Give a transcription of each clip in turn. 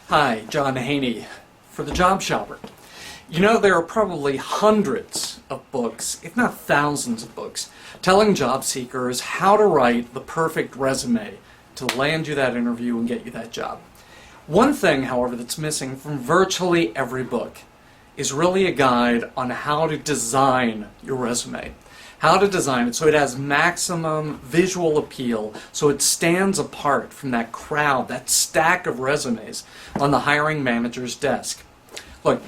Hi, John Heaney for The Job Shopper. You know, there are probably hundreds of books, if not thousands of books, telling job seekers how to write the perfect resume to land you that interview and get you that job. One thing, however, that's missing from virtually every book is really a guide on how to design your resume. How to design it so it has maximum visual appeal, so it stands apart from that crowd, that stack of resumes on the hiring manager's desk. Look,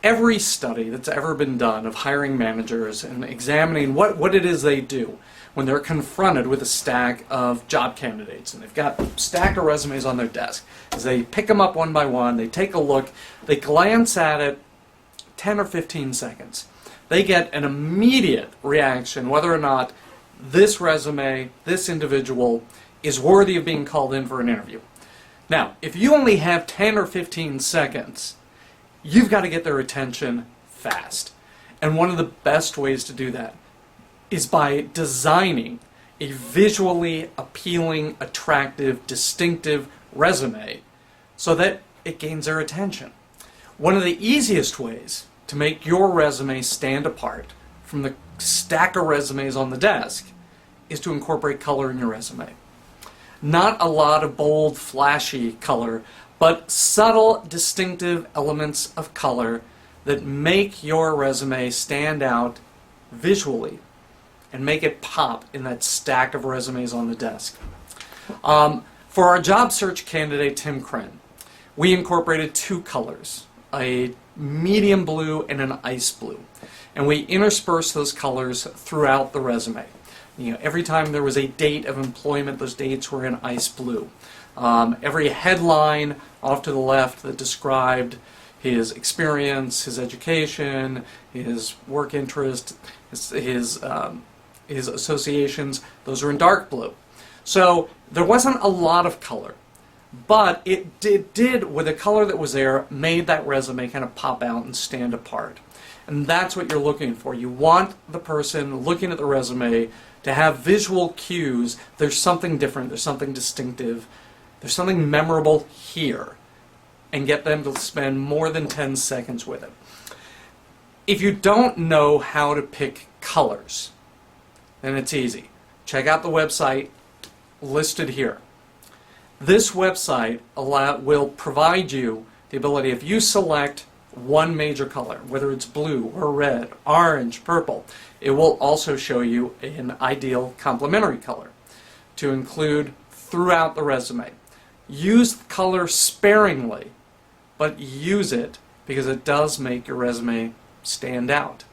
every study that's ever been done of hiring managers and examining what it is they do when they're confronted with a stack of job candidates, and they've got a stack of resumes on their desk, is they pick them up one by one, they take a look, they glance at it 10 or 15 seconds. They get an immediate reaction whether or not this resume, this individual, is worthy of being called in for an interview. Now, if you only have 10 or 15 seconds, you've got to get their attention fast. And one of the best ways to do that is by designing a visually appealing, attractive, distinctive resume so that it gains their attention. One of the easiest ways to make your resume stand apart from the stack of resumes on the desk is to incorporate color in your resume. Not a lot of bold, flashy color, but subtle, distinctive elements of color that make your resume stand out visually and make it pop in that stack of resumes on the desk. For our job search candidate, Tim Kren, we incorporated two colors, a medium blue and an ice blue. And we interspersed those colors throughout the resume. You know, every time there was a date of employment, those dates were in ice blue. Every headline off to the left that described his experience, his education, his work interest, his associations, those were in dark blue. So there wasn't a lot of color. But it did, with the color that was there, made that resume kind of pop out and stand apart. And that's what you're looking for. You want the person looking at the resume to have visual cues. There's something different, there's something distinctive, there's something memorable here, and get them to spend more than 10 seconds with it. If you don't know how to pick colors, then it's easy. Check out the website listed here. This website will provide you the ability, if you select one major color, whether it's blue or red, orange, purple, it will also show you an ideal complementary color to include throughout the resume. Use color sparingly, but use it because it does make your resume stand out.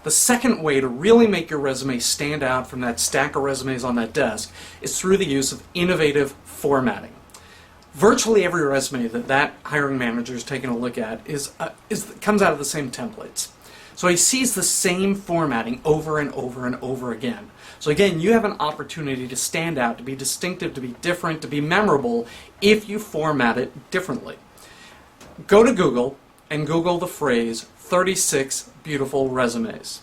The second way to really make your resume stand out from that stack of resumes on that desk is through the use of innovative formatting. Virtually every resume that hiring manager is taking a look at comes out of the same templates. So he sees the same formatting over and over and over again. So again, you have an opportunity to stand out, to be distinctive, to be different, to be memorable if you format it differently. Go to Google and Google the phrase 36 beautiful resumes.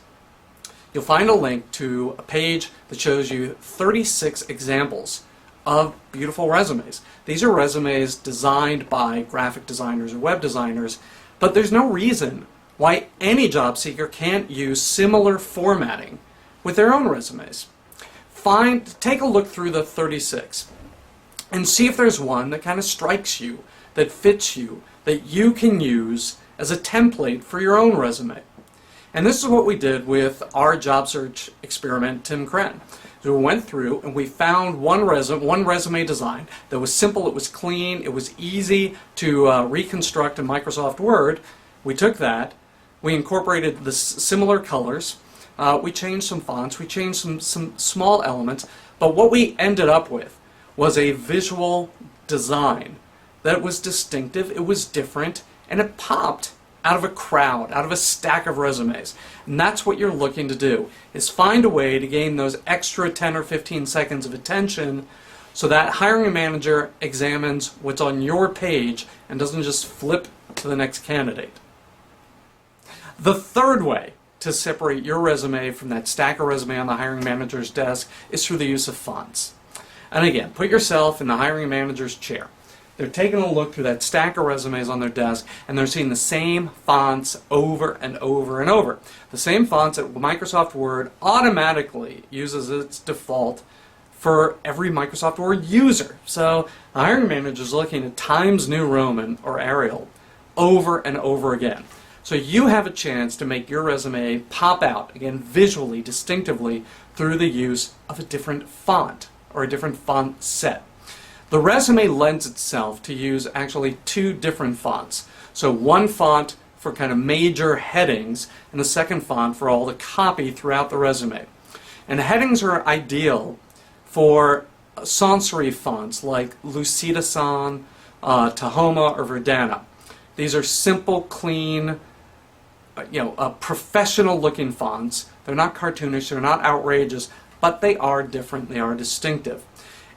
You'll find a link to a page that shows you 36 examples of beautiful resumes. These are resumes designed by graphic designers or web designers, but there's no reason why any job seeker can't use similar formatting with their own resumes. Take a look through the 36 and see if there's one that kind of strikes you, that fits you, that you can use as a template for your own resume. And this is what we did with our job search experiment, Tim Kren. So we went through and we found one resume design that was simple, it was clean, it was easy to reconstruct in Microsoft Word. We took that, we incorporated the similar colors, we changed some fonts, we changed some small elements, but what we ended up with was a visual design that was distinctive, it was different, and it popped out of a crowd, out of a stack of resumes. And that's what you're looking to do, is find a way to gain those extra 10 or 15 seconds of attention so that hiring manager examines what's on your page and doesn't just flip to the next candidate. The third way to separate your resume from that stack of resume on the hiring manager's desk is through the use of fonts. And again, put yourself in the hiring manager's chair. They're taking a look through that stack of resumes on their desk, and they're seeing the same fonts over and over and over. The same fonts that Microsoft Word automatically uses its default for every Microsoft Word user. So the hiring manager is looking at Times New Roman or Arial over and over again. So you have a chance to make your resume pop out, again, visually, distinctively, through the use of a different font or a different font set. The resume lends itself to use actually two different fonts. So one font for kind of major headings and the second font for all the copy throughout the resume. And headings are ideal for sans serif fonts like Lucida-San, Tahoma, or Verdana. These are simple, clean, professional-looking fonts. They're not cartoonish, they're not outrageous, but they are different, they are distinctive.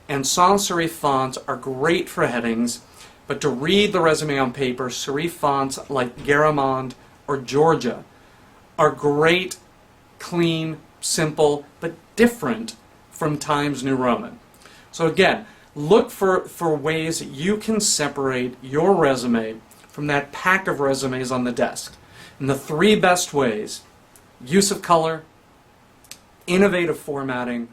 And sans serif fonts are great for headings, but to read the resume on paper, serif fonts like Garamond or Georgia are great, clean, simple, but different from Times New Roman. So again, look for ways that you can separate your resume from that pack of resumes on the desk. And the three best ways: use of color, innovative formatting,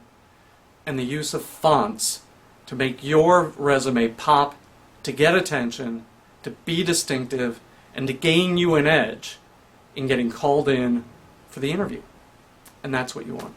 and the use of fonts to make your resume pop, to get attention, to be distinctive, and to gain you an edge in getting called in for the interview. And that's what you want.